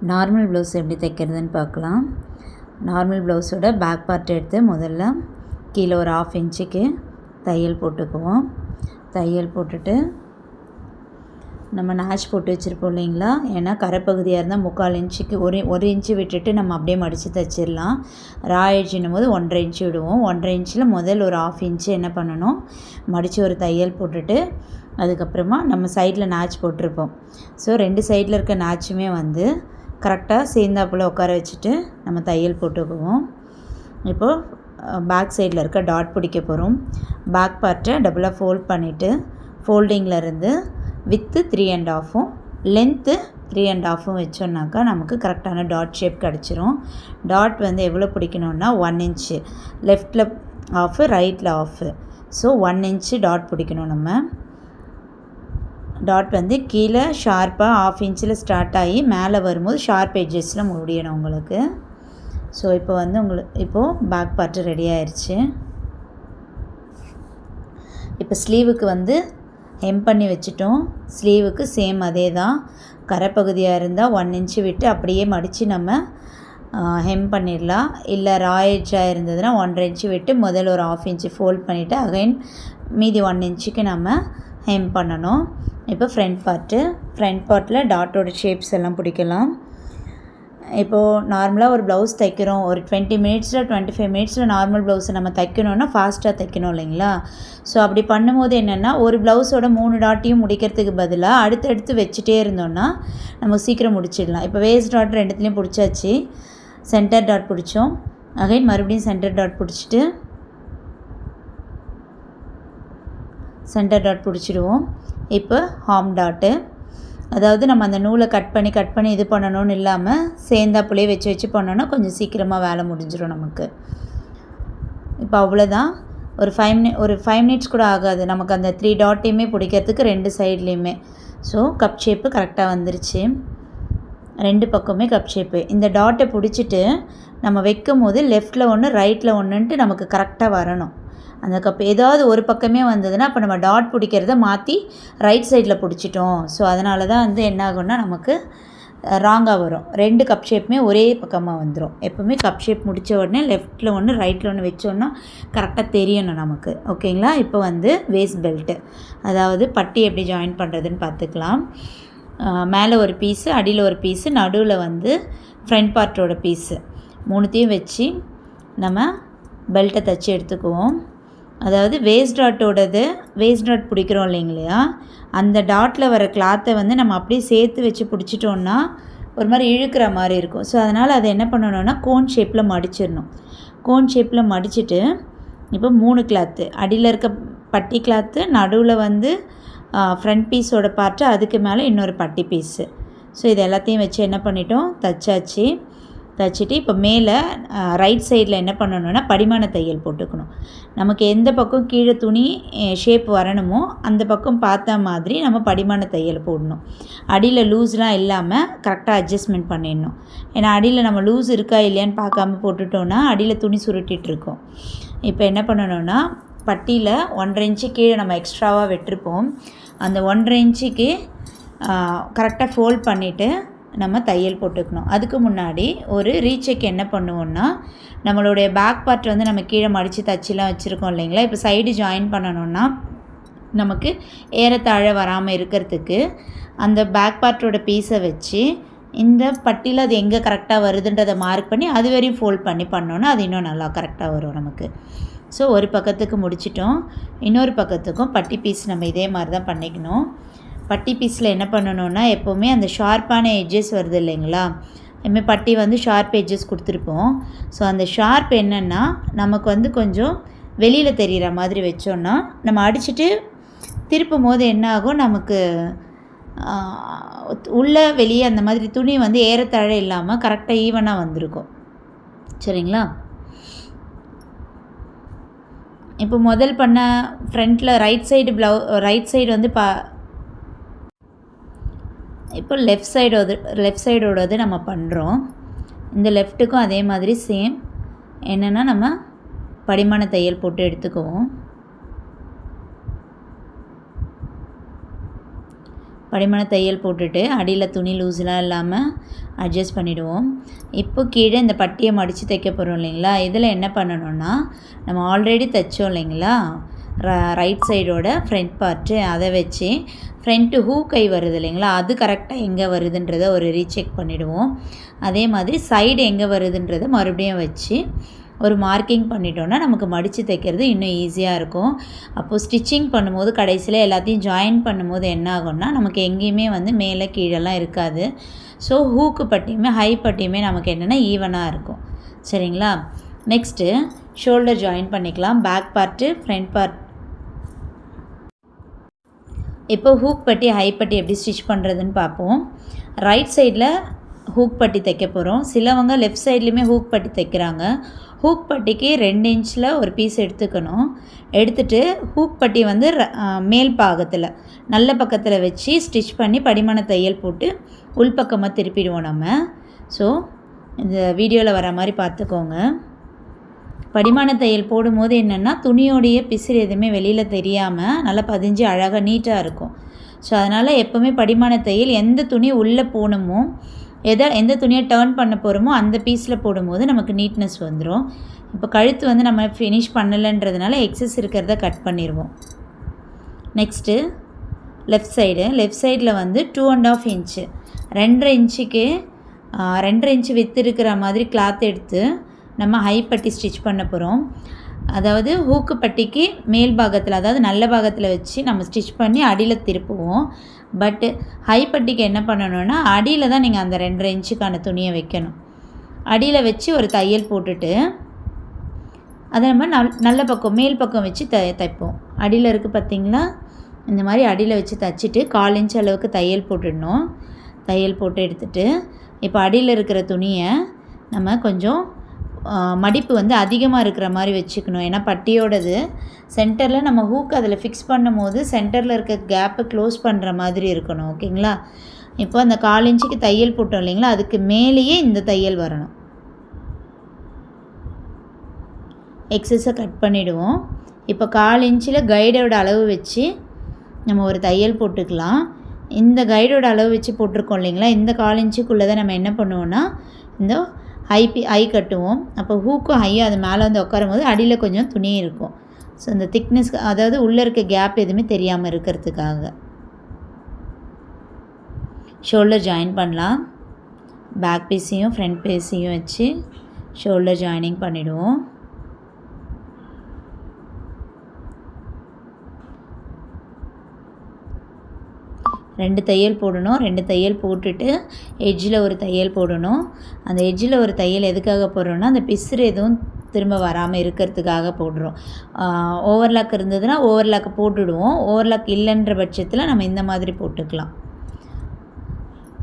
Normal blouse எப்படி தைக்கிறதுன்னு பார்க்கலாம். Normal ப்ளவுஸோட பேக் பார்ட் எடுத்து முதல்ல கீழே ஒரு 1/2 இன்ச்சுக்கு தையல் போட்டுக்குவோம். தையல் போட்டுட்டு நம்ம நாச் போட்டு வச்சுருப்போம் இல்லைங்களா, ஏன்னா கரைப்பகுதியாக இருந்தால் 3/4 இன்ச்சுக்கு ஒரு இன்ச்சு விட்டுட்டு நம்ம அப்படியே மடித்து தைச்சிடலாம். ரா எட்ஜின்னும் போது 1.5 இன்ச்சு விடுவோம். 1.5 இன்ச்சில் முதல் ஒரு 1/2 இன்ச்சு என்ன பண்ணணும், மடித்து ஒரு தையல் போட்டுட்டு அதுக்கப்புறமா நம்ம சைடில் நாச் போட்டிருப்போம். ஸோ 2 சைடில் இருக்க நாச்சுமே வந்து கரெக்டாக சேர்ந்தாப்புல உட்கார வச்சுட்டு நம்ம தையல் போட்டுக்குவோம். இப்போது பேக் சைடில் இருக்க டாட் பிடிக்க போகிறோம். பேக் பார்ட்டை டபுளாக ஃபோல்ட் பண்ணிவிட்டு ஃபோல்டிங்கில் இருந்து வித்து 3.5 லென்த்து 3.5 வச்சோன்னாக்கா நமக்கு கரெக்டான டாட் ஷேப் கிடச்சிரும். டாட் வந்து எவ்வளோ பிடிக்கணுன்னா 1 இன்ச்சு, லெஃப்டில் 1/2 ரைட்டில் 1/2. ஸோ 1 இன்ச்சு டாட் பிடிக்கணும். நம்ம டாட் வந்து கீழே ஷார்ப்பாக 1/2 இன்ச்சில் ஸ்டார்ட் ஆகி மேலே வரும்போது ஷார்ப் எட்ஜஸில் முடியணும் உங்களுக்கு. ஸோ இப்போ வந்து இப்போது பேக் பார்ட்டு ரெடி ஆயிடுச்சு. இப்போ ஸ்லீவுக்கு வந்து ஹெம் பண்ணி வச்சுட்டோம். ஸ்லீவுக்கு சேம் அதே தான். கரைப்பகுதியாக இருந்தால் 1 இன்ச்சு விட்டு அப்படியே மடித்து நம்ம ஹெம் பண்ணிடலாம். இல்லை ரா எட்ஜாக இருந்ததுன்னா 1.5 இன்ச்சு விட்டு முதல்ல ஒரு 1/2 இன்ச்சு ஃபோல்ட் பண்ணிவிட்டு அகைன் மீதி 1 இன்ச்சுக்கு நம்ம ஹெம் பண்ணணும். இப்போ ஃப்ரண்ட் பார்ட்டில் டாட்டோட ஷேப்ஸ் எல்லாம் பிடிக்கலாம். இப்போது நார்மலாக ஒரு ப்ளவுஸ் தைக்கிறோம், ஒரு 20 மினிட்ஸில் 25 மினிட்ஸில் நார்மல் ப்ளவுஸை நம்ம தைக்கணுன்னா ஃபாஸ்ட்டாக தைக்கணும் இல்லைங்களா. ஸோ அப்படி பண்ணும்போது என்னென்னா, ஒரு ப்ளவுஸோட 3 டாட்டையும் முடிக்கிறதுக்கு பதிலாக அடுத்தடுத்து வச்சுட்டே இருந்தோன்னா நம்ம சீக்கிரம் முடிச்சிடலாம். இப்போ வேஸ்ட் டாட் 2த்துலேயும் பிடிச்சாச்சு. சென்டர் டாட் பிடிச்சோம். அகைன் மறுபடியும் சென்டர் டாட் பிடிச்சிட்டு சென்டர் டாட் பிடிச்சிடுவோம். இப்போ ஹார்ம் டாட்டு, அதாவது நம்ம அந்த நூலை கட் பண்ணி இது பண்ணணும்னு இல்லாமல் சேர்ந்தாப்புலேயே வச்சு பண்ணோன்னா கொஞ்சம் சீக்கிரமாக வேலை முடிஞ்சிடும் நமக்கு. இப்போ அவ்வளோதான். ஒரு 5 மினிட்ஸ் கூட ஆகாது நமக்கு அந்த 3 டாட்டையுமே பிடிக்கிறதுக்கு 2 சைட்லேயுமே. ஸோ கப் ஷேப்பு கரெக்டாக வந்துருச்சு. 2 பக்கமே கப் ஷேப்பு. இந்த டாட்டை பிடிச்சிட்டு நம்ம வைக்கும் போது லெஃப்டில் 1 ரைட்டில் 1ன்ட்டு நமக்கு கரெக்டாக வரணும். அந்த கப் ஏதாவது ஒரு பக்கமே வந்ததுன்னா அப்போ நம்ம டாட் பிடிக்கிறத மாற்றி ரைட் சைடில் பிடிச்சிட்டோம். ஸோ அதனால தான் வந்து என்ன ஆகும்னா நமக்கு ராங்காக வரும். 2 கப் ஷேப்புமே ஒரே பக்கமாக வந்துடும். எப்போவுமே கப் ஷேப் முடித்த உடனே லெஃப்ட்டில் 1 ரைட்டில் 1 வச்சோன்னா கரெக்டாக தெரியணும் நமக்கு. ஓகேங்களா. இப்போ வந்து வேஸ்ட் பெல்ட்டு, அதாவது பட்டி எப்படி ஜாயின் பண்ணுறதுன்னு பார்த்துக்கலாம். மேலே ஒரு பீஸு, அடியில் ஒரு பீஸு, நடுவில் வந்து ஃப்ரண்ட் பார்ட்டோட பீஸு, 3த்தையும் வச்சு நம்ம பெல்ட்டை தைச்சி எடுத்துக்குவோம். அதாவது வேஸ்ட் டாட் பிடிக்கிறோம் இல்லைங்களா, அந்த டாட்டில் வர கிளாத்தை வந்து நம்ம அப்படியே சேர்த்து வச்சு பிடிச்சிட்டோன்னா ஒரு மாதிரி இழுக்கிற மாதிரி இருக்கும். ஸோ அதனால் அதை என்ன பண்ணணுன்னா கோன் ஷேப்பில் மடிச்சிடணும். கோன் ஷேப்பில் மடிச்சுட்டு இப்போ 3 கிளாத்து, அடியில் இருக்க பட்டி கிளாத்து, நடுவில் வந்து ஃப்ரண்ட் பீஸோட பார்ட்டு, அதுக்கு மேலே இன்னொரு பட்டி பீஸு. ஸோ இது எல்லாத்தையும் வச்சு என்ன பண்ணிட்டோம், தைச்சிட்டு இப்போ மேலே ரைட் சைடில் என்ன பண்ணணுன்னா படிமான தையல் போட்டுக்கணும். நமக்கு எந்த பக்கம் கீழே துணி ஷேப் வரணுமோ அந்த பக்கம் பார்த்த மாதிரி நம்ம படிமான தையல் போடணும். அடியில் லூஸ்லாம் இல்லாமல் கரெக்டாக அட்ஜஸ்ட்மெண்ட் பண்ணிடணும். ஏன்னா அடியில் நம்ம லூஸ் இருக்கா இல்லையான்னு பார்க்காம போட்டுட்டோன்னா அடியில் துணி சுருட்டிகிட்ருக்கோம். இப்போ என்ன பண்ணணுன்னா, பட்டியில் 1.5 இன்ச்சு கீழே நம்ம எக்ஸ்ட்ராவாக விட்டுருப்போம். அந்த 1.5 இன்ச்சுக்கு கரெக்டாக ஃபோல்ட் பண்ணிவிட்டு நம்ம தையல் போட்டுக்கணும். அதுக்கு முன்னாடி ஒரு ரீசெக் என்ன பண்ணுவோன்னா, நம்மளுடைய பேக் பார்ட் வந்து நம்ம கீழே மடித்து தச்சிலாம் வச்சுருக்கோம் இல்லைங்களா. இப்போ சைடு ஜாயின் பண்ணணுன்னா நமக்கு ஏறத்தாழ வராமல் இருக்கிறதுக்கு அந்த பேக் பார்ட்டோட பீஸை வச்சு இந்த பட்டியில் அது எங்கே கரெக்டாக வருதுன்றதை மார்க் பண்ணி அது வரையும் ஃபோல்ட் பண்ணி பண்ணோன்னா அது இன்னும் நல்லா கரெக்டாக வரும் நமக்கு. ஸோ ஒரு பக்கத்துக்கு முடிச்சிட்டோம். இன்னொரு பக்கத்துக்கும் பட்டி பீஸ் நம்ம இதே மாதிரி தான் பண்ணிக்கணும். பட்டி பீஸில் என்ன பண்ணணுன்னா, எப்போவுமே அந்த ஷார்ப்பான எட்ஜஸ் வருது இல்லைங்களா, எப்பவுமே பட்டி வந்து ஷார்ப் எட்ஜஸ் கொடுத்துருப்போம். ஸோ அந்த ஷார்ப் என்னென்னா நமக்கு வந்து கொஞ்சம் வெளியில் தெரிகிற மாதிரி வச்சோன்னா நம்ம அடிச்சுட்டு திருப்பும் போது என்ன ஆகும், நமக்கு உள்ளே வெளியே அந்த மாதிரி துணி வந்து ஏறத்தாழ இல்லாமல் கரெக்டாக ஈவனாக வந்திருக்கும். சரிங்களா. இப்போ முதல் பண்ண ஃப்ரண்ட்டில் ரைட் சைடு வந்து இப்போ லெஃப்ட் சைடோடது நம்ம பண்ணுறோம். இந்த லெஃப்ட்டுக்கும் அதே மாதிரி சேம் என்னென்னா நம்ம படிமான தையல் போட்டு எடுத்துக்குவோம். படிமான தையல் போட்டுட்டு அடியில் துணி லூஸ்லாம் இல்லாமல் அட்ஜஸ்ட் பண்ணிவிடுவோம். இப்போ கீழே இந்த பட்டியை மடித்து தைக்க போகிறோம் இல்லைங்களா, இதில் என்ன பண்ணணும்னா நம்ம ஆல்ரெடி தைச்சோம் இல்லைங்களா ரைட் சைடோட ஃப்ரண்ட் பார்ட்டு, அதை வச்சு ஃப்ரண்ட்டு ஹூ கை வருது இல்லைங்களா, அது கரெக்டாக எங்கே வருதுன்றதை ஒரு ரீசெக் பண்ணிவிடுவோம். அதே மாதிரி சைடு எங்கே வருதுன்றதை மறுபடியும் வச்சு ஒரு மார்க்கிங் பண்ணிட்டோன்னா நமக்கு மடித்து தைக்கிறது இன்னும் ஈஸியாக இருக்கும். அப்போது ஸ்டிச்சிங் பண்ணும்போது கடைசியில் எல்லாத்தையும் ஜாயின் பண்ணும்போது என்ன ஆகும்னா நமக்கு எங்கேயுமே வந்து மேலே கீழெல்லாம் இருக்காது. ஸோ ஹூக்கு பட்டியுமே ஹை பட்டியுமே நமக்கு என்னென்னா ஈவனாக இருக்கும். சரிங்களா? நெக்ஸ்ட்டு ஷோல்டர் ஜாயின் பண்ணிக்கலாம். Back part, front part. இப்போ ஹூக் பட்டி ஹை பட்டி எப்படி ஸ்டிச் பண்ணுறதுன்னு பார்ப்போம். ரைட் சைடில் ஹூக் பட்டி தைக்க போகிறோம். சிலவங்க லெஃப்ட் சைட்லேயுமே ஹூக் பட்டி தைக்கிறாங்க. ஹூக் பட்டிக்கு 2 இன்ச்சில் ஒரு பீஸ் எடுத்துக்கணும். எடுத்துகிட்டு ஹூக் பட்டி வந்து மேல் பாகத்தில் நல்ல பக்கத்தில் வச்சு ஸ்டிச் பண்ணி படிமான தையல் போட்டு உள்பக்கமாக திருப்பிடுவோம் நம்ம. ஸோ இந்த வீடியோவில் வர மாதிரி பார்த்துக்கோங்க. படிமான தையல் போடும்போது என்னென்னா துணியோடைய பிசிறு எதுவுமே வெளியில் தெரியாமல் நல்லா பதிஞ்சு அழகாக நீட்டாக இருக்கும். ஸோ அதனால் எப்போவுமே படிமான தையல் எந்த துணி உள்ளே போகணுமோ எந்த துணியை டேர்ன் பண்ண போகிறோமோ அந்த பீஸில் போடும்போது நமக்கு நீட்னஸ் வந்துடும். இப்போ கழுத்து வந்து நம்ம ஃபினிஷ் பண்ணலைன்றதுனால எக்ஸஸ் இருக்கிறத கட் பண்ணிடுவோம். நெக்ஸ்ட்டு லெஃப்ட் சைடில் வந்து 2.5 இன்ச்சு 2.5 இன்ச்சுக்கு 2.5 இன்ச்சு வித்து இருக்கிற மாதிரி கிளாத் எடுத்து நம்ம ஹை பட்டி ஸ்டிச் பண்ண போகிறோம். அதாவது ஹூக்கு பட்டிக்கு மேல் பாகத்தில், அதாவது நல்ல பாகத்தில் வச்சு நம்ம ஸ்டிச் பண்ணி அடியில் திருப்புவோம். பட்டு ஹை பட்டிக்கு என்ன பண்ணணும்னா அடியில் தான் நீங்கள் அந்த 2.5 இன்ச்சுக்கான துணியை வைக்கணும். அடியில் வச்சு ஒரு தையல் போட்டுட்டு அதை நம்ம நல்ல பக்கம் மேல் பக்கம் வச்சு தைப்போம். அடியில் இருக்குது பார்த்திங்களா, இந்த மாதிரி அடியில் வச்சு தைச்சிட்டு 1/4 இன்ச் அளவுக்கு தையல் போட்டுடணும். தையல் போட்டு எடுத்துகிட்டு இப்போ அடியில் இருக்கிற துணியை நம்ம கொஞ்சம் மடிப்பு வந்து அதிகமாக இருக்கிற மாதிரி வச்சுக்கணும். ஏன்னா பட்டியோடது சென்டரில் நம்ம ஹூக் அதில் ஃபிக்ஸ் பண்ணும் போது சென்டரில் இருக்க கேப்பை க்ளோஸ் பண்ணுற மாதிரி இருக்கணும். ஓகேங்களா? இப்போ அந்த 1/4 இன்ச்சுக்கு தையல் போட்டோம் இல்லைங்களா, அதுக்கு மேலேயே இந்த தையல் வரணும். எக்ஸஸை கட் பண்ணிவிடுவோம். இப்போ 1/4 இன்ச்சில் கைடோட அளவு வச்சு நம்ம ஒரு தையல் போட்டுக்கலாம். இந்த கைடோட அளவு வச்சு போட்டிருக்கோம் இல்லைங்களா, இந்த 1/4 இன்ச்சுக்குள்ளே தான் நம்ம என்ன பண்ணுவோன்னா இந்த ஹை கட்டுவோம். அப்போ ஹூக்கும் ஹையும் அது மேலே வந்து உட்காரும் போது அடியில் கொஞ்சம் துணி இருக்கும். ஸோ இந்த திக்னஸ், அதாவது உள்ளே இருக்க கேப் எதுவுமே தெரியாமல் இருக்கிறதுக்காக. ஷோல்டர் ஜாயின் பண்ணலாம். பேக் பீஸையும் ஃப்ரண்ட் பீஸையும் வச்சு ஷோல்டர் ஜாயினிங் பண்ணிவிடுவோம். ரெண்டு தையல் போடணும். 2 தையல் போட்டுட்டு எட்ஜில் ஒரு தையல் போடணும். அந்த எட்ஜில் ஒரு தையல் எதுக்காக போடுறோன்னா அந்த பிசுறு எதுவும் திரும்ப வராமல் இருக்கிறதுக்காக போடுறோம். ஓவர்லாக் இருந்ததுன்னா ஓவர்லாக் போட்டுடுவோம். ஓவர்லாக் இல்லைன்ற பட்சத்தில் நம்ம இந்த மாதிரி போட்டுக்கலாம்.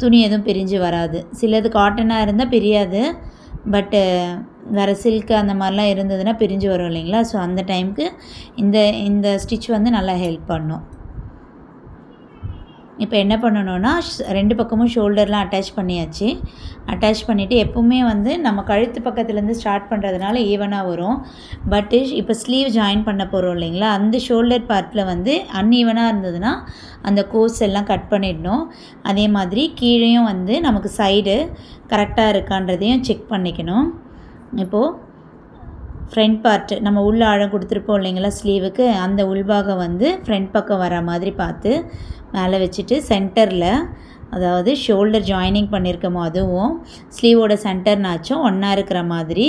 துணி எதுவும் பிரிஞ்சு வராது. சிலது காட்டனாக இருந்தால் பிரியாது, பட்டு வேறு சில்க்கு அந்த மாதிரிலாம் இருந்ததுன்னா பிரிஞ்சு வரும் இல்லைங்களா. ஸோ அந்த டைமுக்கு இந்த ஸ்டிச் வந்து நல்லா ஹெல்ப் பண்ணும். இப்போ என்ன பண்ணணுன்னா 2 பக்கமும் ஷோல்டர்லாம் அட்டாச் பண்ணியாச்சு. அட்டாச் பண்ணிவிட்டு எப்போவுமே வந்து நம்ம கழுத்து பக்கத்துலேருந்து ஸ்டார்ட் பண்ணுறதுனால ஈவனாக வரும். பட்டு இப்போ ஸ்லீவ் ஜாயின் பண்ண போகிறோம் இல்லைங்களா, அந்த ஷோல்டர் பார்ட்டில் வந்து அன்ஈவனாக இருந்ததுன்னா அந்த கோர்ஸ் எல்லாம் கட் பண்ணிடணும். அதே மாதிரி கீழேயும் வந்து நமக்கு சைடு கரெக்டாக இருக்கான்றதையும் செக் பண்ணிக்கணும். இப்போது ஃப்ரண்ட் பார்ட்டு நம்ம உள்ள ஆழம் கொடுத்துருப்போம் இல்லைங்களா ஸ்லீவுக்கு, அந்த உள்பாகம் வந்து ஃப்ரண்ட் பக்கம் வர மாதிரி பார்த்து மேலே வச்சுட்டு சென்டரில், அதாவது ஷோல்டர் ஜாயினிங் பண்ணியிருக்கோமோ அதுவும் ஸ்லீவோட சென்டர் நாச்சும் ஒன்றா இருக்கிற மாதிரி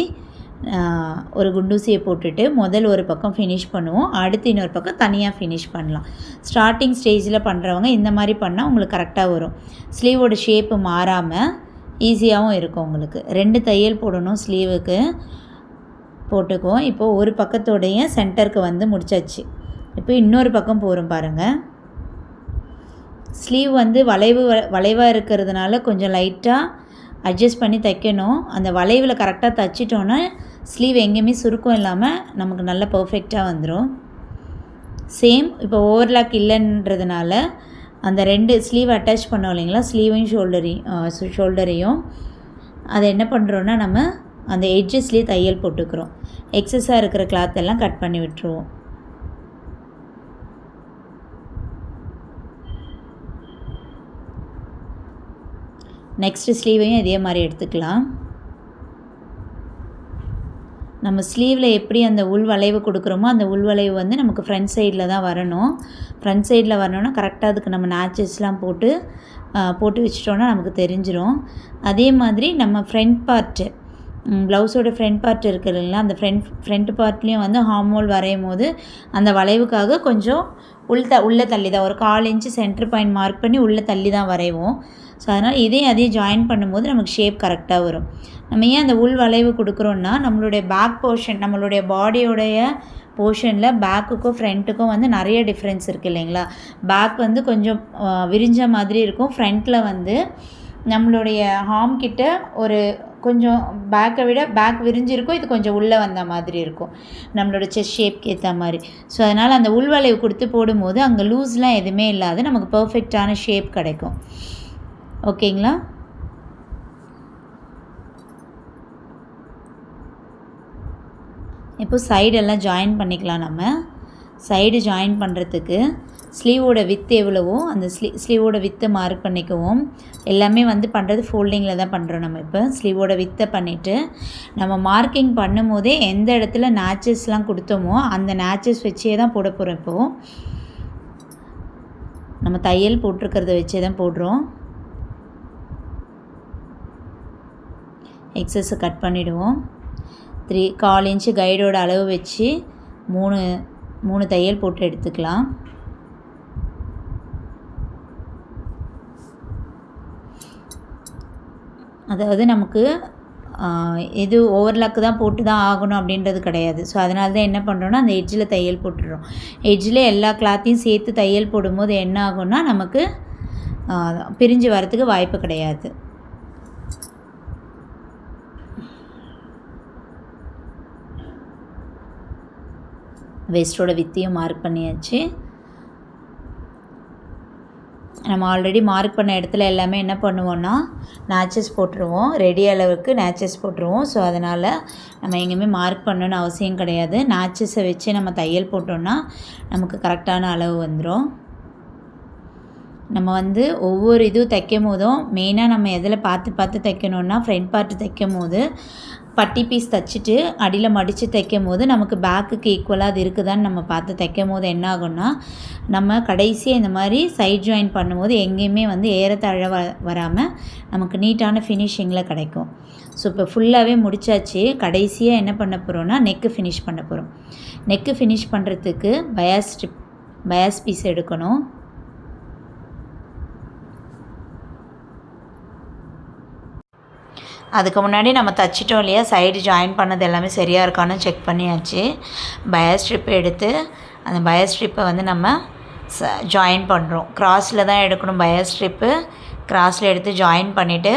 ஒரு குண்டூசியை போட்டுட்டு முதல் ஒரு பக்கம் ஃபினிஷ் பண்ணுவோம். அடுத்து இன்னொரு பக்கம் தனியாக ஃபினிஷ் பண்ணலாம். ஸ்டார்டிங் ஸ்டேஜில் பண்ணுறவங்க இந்த மாதிரி பண்ணால் உங்களுக்கு கரெக்டாக வரும். ஸ்லீவோட ஷேப்பு மாறாமல் ஈஸியாகவும் இருக்கும் உங்களுக்கு. 2 தையல் போடணும் ஸ்லீவுக்கு, போட்டுக்குவோம். இப்போது ஒரு பக்கத்தோடைய சென்டருக்கு வந்து முடிச்சாச்சு. இன்னொரு பக்கம் போகிறோம் பாருங்கள். ஸ்லீவ் வந்து வளைவாக இருக்கிறதுனால கொஞ்சம் லைட்டாக அட்ஜஸ்ட் பண்ணி தைக்கணும். அந்த வளைவில் கரெக்டாக தைச்சிட்டோன்னா ஸ்லீவ் எங்கேயுமே சுருக்கம் இல்லாமல் நமக்கு நல்ல பர்ஃபெக்டாக வந்துடும். சேம் இப்போ ஓவர்லாக் இல்லைன்றதுனால அந்த 2 ஸ்லீவ் அட்டாச் பண்ணோம் இல்லைங்களா, ஸ்லீவையும் ஷோல்டரையும் அதை என்ன பண்ணுறோன்னா நம்ம அந்த எட்ஜஸ்லேயே தையல் போட்டுக்கிறோம். எக்ஸஸாக இருக்கிற கிளாத் எல்லாம் கட் பண்ணி விட்டுருவோம். நெக்ஸ்ட்டு ஸ்லீவையும் இதே மாதிரி எடுத்துக்கலாம். நம்ம ஸ்லீவில் எப்படி அந்த உள் வளைவு கொடுக்குறோமோ அந்த உள் வளைவு வந்து நமக்கு ஃப்ரண்ட் சைடில் தான் வரணும். ஃப்ரண்ட் சைடில் வரணுன்னா கரெக்டாக அதுக்கு நம்ம நாச்சஸ்லாம் போட்டு வச்சிட்டோன்னா நமக்கு தெரிஞ்சிடும். அதே மாதிரி நம்ம ஃப்ரண்ட் பார்ட்டு ப்ளவுஸோட ஃப்ரண்ட் பார்ட் இருக்குது இல்லைங்களா, அந்த ஃப்ரண்ட் பார்ட்லேயும் வந்து ஹார்மோல் வரையும் போது அந்த வளைவுக்காக கொஞ்சம் உள்ளே தள்ளி தான் ஒரு 1/4 இன்ச்சு சென்டர் பாயிண்ட் மார்க் பண்ணி உள்ளே தள்ளி தான் வரைவோம். ஸோ அதனால் அதையும் ஜாயின் பண்ணும்போது நமக்கு ஷேப் கரெக்டாக வரும். நம்ம ஏன் அந்த உள் வளைவு கொடுக்குறோன்னா நம்மளுடைய பேக் போர்ஷன் நம்மளுடைய பாடியோடைய போர்ஷனில் பேக்குக்கும் ஃப்ரண்ட்டுக்கும் வந்து நிறைய டிஃப்ரென்ஸ் இருக்குது இல்லைங்களா. பேக் வந்து கொஞ்சம் விரிஞ்ச மாதிரி இருக்கும், ஃப்ரண்ட்டில் வந்து நம்மளுடைய ஹார்ம் கிட்ட ஒரு கொஞ்சம் பேக்கை விட பேக் விரிஞ்சிருக்கும், இது கொஞ்சம் உள்ளே வந்த மாதிரி இருக்கும் நம்மளோட செஸ்ட் ஷேப்க்கு ஏற்ற மாதிரி. ஸோ அதனால் அந்த உள்வளைவு கொடுத்து போடும்போது அங்கே லூஸ்லாம் எதுவுமே இல்லாத நமக்கு பர்ஃபெக்டான ஷேப் கிடைக்கும். ஓகேங்களா. இப்போ சைடெல்லாம் ஜாயின் பண்ணிக்கலாம். நம்ம சைடு ஜாயின் பண்ணுறதுக்கு ஸ்லீவோட வித்து எவ்வளவோ அந்த ஸ்லீவோட வித்தை மார்க் பண்ணிக்குவோம். எல்லாமே வந்து பண்ணுறது ஃபோல்டிங்கில் தான் பண்ணுறோம். நம்ம இப்போ ஸ்லீவோட வித்தை பண்ணிவிட்டு நம்ம மார்க்கிங் பண்ணும் போதே எந்த இடத்துல நேச்சஸ்லாம் கொடுத்தோமோ அந்த நேச்சஸ் வச்சே தான் போட போகிறோம். இப்போது நம்ம தையல் போட்டிருக்கிறத வச்சே தான் போடுறோம். எக்ஸஸை கட் பண்ணிவிடுவோம். 3/4 இன்ச்சு கைடோட அளவு வச்சு 3 தையல் போட்டு எடுத்துக்கலாம். அதாவது நமக்கு இது ஓவர்லாக்கு தான் போட்டு தான் ஆகணும் அப்படின்றது கிடையாது. ஸோ அதனால தான் என்ன பண்ணுறோன்னா அந்த எட்ஜில் தையல் போட்டுடுறோம். எட்ஜில் எல்லா கிளாத்தையும் சேர்த்து தையல் போடும்போது என்ன ஆகும்னா நமக்கு பிரிஞ்சு வரத்துக்கு வாய்ப்பு கிடையாது. வேஸ்ட்டோட வித்தையும் மார்க் பண்ணியாச்சு. நம்ம ஆல்ரெடி மார்க் பண்ண இடத்துல எல்லாமே என்ன பண்ணுவோன்னா நேச்சஸ் போட்டுருவோம். ரெடி அளவுக்கு நேச்சஸ் போட்டுருவோம். ஸோ அதனால் நம்ம எங்கேயுமே மார்க் பண்ணணுன்னு அவசியம் கிடையாது. நேச்சஸை வச்சு நம்ம தையல் போட்டோன்னா நமக்கு கரெக்டான அளவு வந்துடும். நம்ம வந்து ஒவ்வொரு இதுவும் தைக்கும் போதும் மெயினாக நம்ம எதில் பார்த்து தைக்கணுன்னா ஃப்ரண்ட் பார்ட்டு தைக்கும் போது பட்டி பீஸ் தைச்சிட்டு அடியில் மடித்து தைக்கும் போது நமக்கு பேக்குக்கு ஈக்குவலாக அது இருக்குதான்னு நம்ம பார்த்து தைக்கும் போது என்ன ஆகும்னா நம்ம கடைசியாக இந்த மாதிரி சைட் ஜாயின் பண்ணும்போது எங்கேயுமே வந்து ஏறத்தாழ வராமல் நமக்கு நீட்டான ஃபினிஷிங்கில் கிடைக்கும். ஸோ இப்போ ஃபுல்லாகவே முடித்தாச்சு. கடைசியாக என்ன பண்ண போகிறோன்னா நெக்கு ஃபினிஷ் பண்ண போகிறோம். நெக்கு ஃபினிஷ் பண்ணுறதுக்கு பயாஸ் பீஸ் எடுக்கணும். அதுக்கு முன்னாடி நம்ம தைச்சிட்டோம் இல்லையா, சைடு ஜாயின் பண்ணது எல்லாமே சரியாக இருக்கான்னு செக் பண்ணியாச்சு. பயாஸ் ஸ்ட்ரிப் எடுத்து அந்த பயாஸ் ஸ்ட்ரிப்பை வந்து நம்ம ஜாயின் பண்ணுறோம். கிராஸில் தான் எடுக்கணும். பயாஸ் ஸ்ட்ரிப்பு கிராஸில் எடுத்து ஜாயின் பண்ணிவிட்டு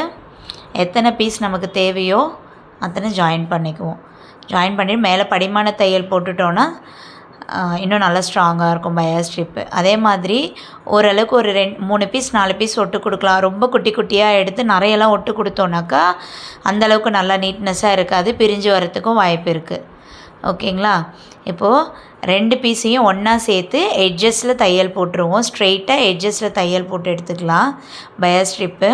எத்தனை பீஸ் நமக்கு தேவையோ அத்தனை ஜாயின் பண்ணிக்குவோம். ஜாயின் பண்ணிவிட்டு மேலே படிமான தையல் போட்டுட்டோன்னா இன்னும் நல்லா ஸ்ட்ராங்காக இருக்கும் பயாஸ் ஸ்ட்ரிப்பு. அதே மாதிரி ஓரளவுக்கு ஒரு 3 பீஸ் 4 பீஸ் ஒட்டு கொடுக்கலாம். ரொம்ப குட்டியாக எடுத்து நிறையெல்லாம் ஒட்டு கொடுத்தோன்னாக்கா அந்தளவுக்கு நல்லா நீட்னஸாக இருக்காது, பிரிஞ்சு வரத்துக்கும் வாய்ப்பு இருக்குது. ஓகேங்களா. இப்போது 2 பீஸையும் ஒன்றா சேர்த்து எட்ஜஸில் தையல் போட்டுருவோம். ஸ்ட்ரெயிட்டாக எட்ஜஸில் தையல் போட்டு எடுத்துக்கலாம் பயாஸ் ஸ்ட்ரிப்பு.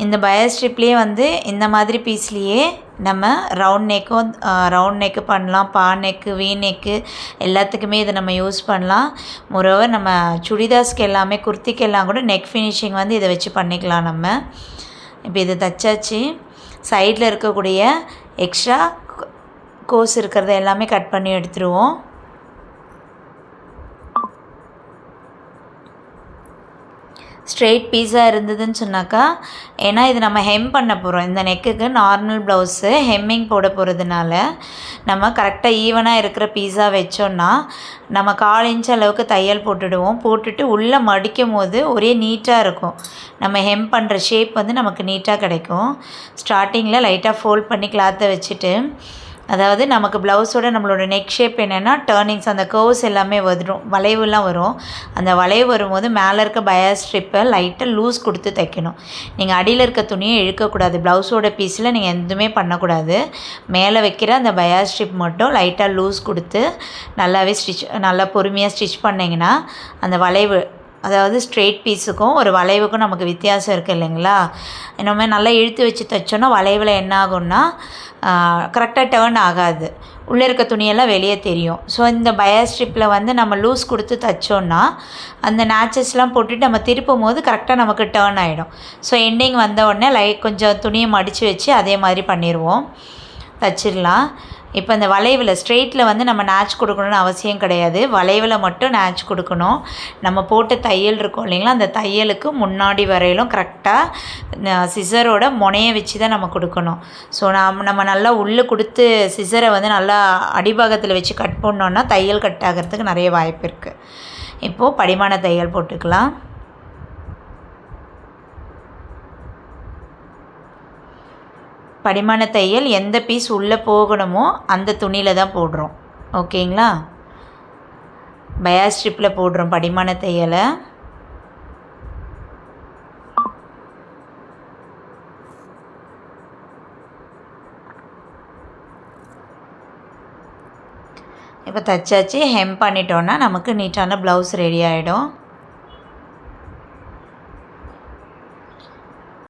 இந்த பயாஸ் ஸ்ட்ரிப்லேயே வந்து இந்த மாதிரி பீஸ்லேயே நம்ம ரவுண்ட் நெக்கு பண்ணலாம், பா நெக்கு, வி நெக்கு எல்லாத்துக்குமே இதை நம்ம யூஸ் பண்ணலாம். மொரோவர் நம்ம சுடிதாஸ்க்கு எல்லாமே குர்த்திக்கெல்லாம் கூட நெக் ஃபினிஷிங் வந்து இதை வச்சு பண்ணிக்கலாம் நம்ம. இப்போ இதை தைச்சாச்சு. சைடில் இருக்கக்கூடிய எக்ஸ்ட்ரா கோஸ் இருக்கிறத எல்லாமே கட் பண்ணி எடுத்துருவோம். ஸ்ட்ரெயிட் பீஸாக இருந்ததுன்னு சொன்னாக்கா, ஏன்னா இது நம்ம ஹெம் பண்ண போகிறோம். இந்த நெக்குக்கு நார்மல் ப்ளவுஸு ஹெம்மிங் போட போகிறதுனால நம்ம கரெக்டாக ஈவனாக இருக்கிற பீஸாக வச்சோன்னா நம்ம 1/4 இன்ச் அளவுக்கு தையல் போட்டுடுவோம். போட்டுட்டு உள்ளே மடிக்கும் போது ஒரே நீட்டாக இருக்கும். நம்ம ஹெம் பண்ணுற ஷேப் வந்து நமக்கு நீட்டாக கிடைக்கும். ஸ்டார்டிங்கில் லைட்டாக ஃபோல்ட் பண்ணி கிளாத்தை வச்சுட்டு, அதாவது நமக்கு ப்ளவுஸோட நம்மளோட நெக் ஷேப் என்னென்னா டர்னிங்ஸ், அந்த கர்வ்ஸ் எல்லாமே வளைவுலாம் வரும். அந்த வளைவு வரும்போது மேலே இருக்க பயாஸ் ஸ்ட்ரிப்பை லைட்டாக லூஸ் கொடுத்து தைக்கணும். நீங்கள் அடியில் இருக்க துணியை இழுக்கக்கூடாது. ப்ளவுஸோட பீஸில் நீங்கள் எதுவுமே பண்ணக்கூடாது. மேலே வைக்கிற அந்த பயாஸ் ஸ்ட்ரிப் மட்டும் லைட்டாக லூஸ் கொடுத்து நல்லா பொறுமையாக ஸ்டிச் பண்ணிங்கன்னா அந்த வளைவு அதாவது ஸ்ட்ரெயிட் பீஸுக்கும் ஒரு வளைவுக்கும் நமக்கு வித்தியாசம் இருக்குது இல்லைங்களா? இனிமேல் நல்லா இழுத்து வச்சு தைச்சோன்னா வளைவில் என்ன ஆகும்னா கரெக்டாக டேர்ன் ஆகாது, உள்ளே இருக்க துணியெல்லாம் வெளியே தெரியும். ஸோ இந்த பயாஸ் ஸ்ட்ரிப்பில் வந்து நம்ம லூஸ் கொடுத்து தைச்சோன்னா அந்த நேச்சஸ்லாம் போட்டுட்டு நம்ம திருப்பும் போது கரெக்டாக நமக்கு டேர்ன் ஆகிடும். ஸோ எண்டிங் வந்த உடனே கொஞ்சம் துணியை மடித்து வச்சு அதே மாதிரி பண்ணிடுவோம், தச்சிடலாம். இப்போ இந்த வளைவில் ஸ்ட்ரெயிட்டில் வந்து நம்ம நேட்ச் கொடுக்கணுன்னு அவசியம் கிடையாது, வளைவில் மட்டும் நேட்ச் கொடுக்கணும். நம்ம போட்ட தையல் இருக்கும் இல்லைங்களா, அந்த தையலுக்கு முன்னாடி வரையிலும் கரெக்டாக சிசரோட முனையை வச்சு தான் நம்ம கொடுக்கணும். ஸோ நம்ம நல்லா உள்ளே கொடுத்து சிசரை வந்து நல்லா அடிபாகத்தில் வச்சு கட் பண்ணோன்னா தையல் கட் ஆகிறதுக்கு நிறைய வாய்ப்பு இருக்குது. இப்போது படிமான தையல் போட்டுக்கலாம். படிமான தையல் எந்த பீஸ் உள்ளே போகணுமோ அந்த துணியில் தான் போடுறோம், ஓகேங்களா? பயாஸ் ஸ்ட்ரிப்பில் போடுறோம் படிமான தையலை. இப்போ தைச்சாச்சு, ஹெம் பண்ணிட்டோன்னா நமக்கு நீட்டான ப்ளவுஸ் ரெடி ஆகிடும்.